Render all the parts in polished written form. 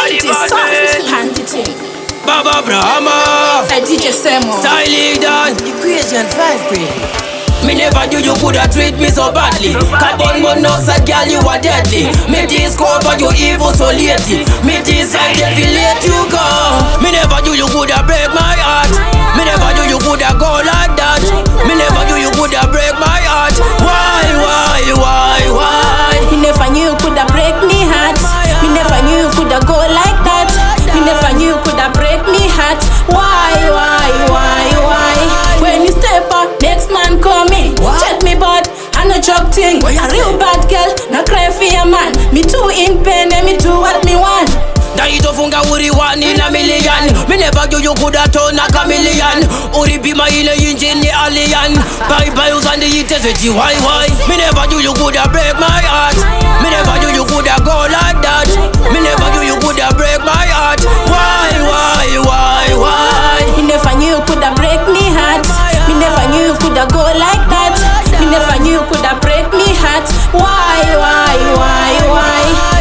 It is soft quantity. Baba Brahma, DJ Semo, Styling done. Equation 5 grade. Me never knew you coulda treat me so badly. Carbon monoxide, girl, you are deadly. Me discover you evil so lately. Me decide if you let you go. Me never knew you coulda break my heart. Me never knew you coulda go like that. Me never knew you coulda break my heart. Why? Me never knew you coulda break me heart. Me never knew you coulda go like that. Me never knew you coulda break me heart. Why? When you step up, next man coming. Check me bud, I no joke thing. A real bad girl, no cry for your man. Me too in pain and me do what me want. Daito funga uri one in a million. Me never knew you coulda turn a chameleon. Uri be my inner engine, the alien. Bye on the eaters with you, why? Me never knew you coulda break my heart. Me never knew you coulda go like that. Me never knew you coulda break my heart. Why? Me never knew you coulda break me heart. Me never knew you coulda go like that. Me never knew you coulda break me heart. Why?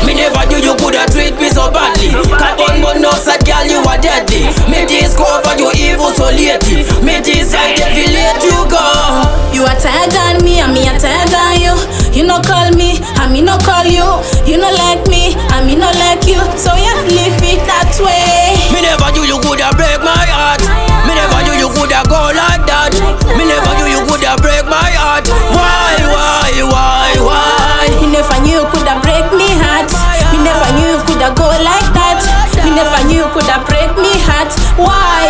Me never knew you coulda treat me so badly. Carbon monoxide, girl, you are deadly. Me discover you evil so lately. Me decide if you let you go. You are tired on me and me are tired on you. You no call me and me no call you. You no like me and me no like you. So you leave it that way. Me never knew you coulda break my heart. Me never knew you coulda go like that. Me never knew you coulda break my heart. Why? Me never knew you coulda break me heart. Me never knew you coulda go like that. Me never knew you coulda break me heart. Why?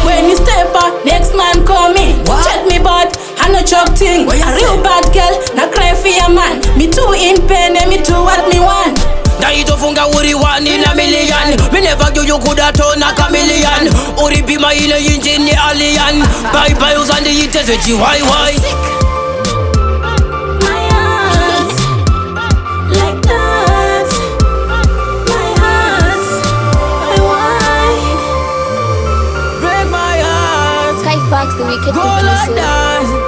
When you step up, next man coming. Check me bud, I no joke thing. A real bad girl, no cry for your man. Me too in pain and me do what me want. Daito funga uri one in a million. Me never knew you coulda turn a chameleon. Uri be my inner engine, the alien. Bye on the eaters with you, why? Sky Fox, the wicked Go like producer. that.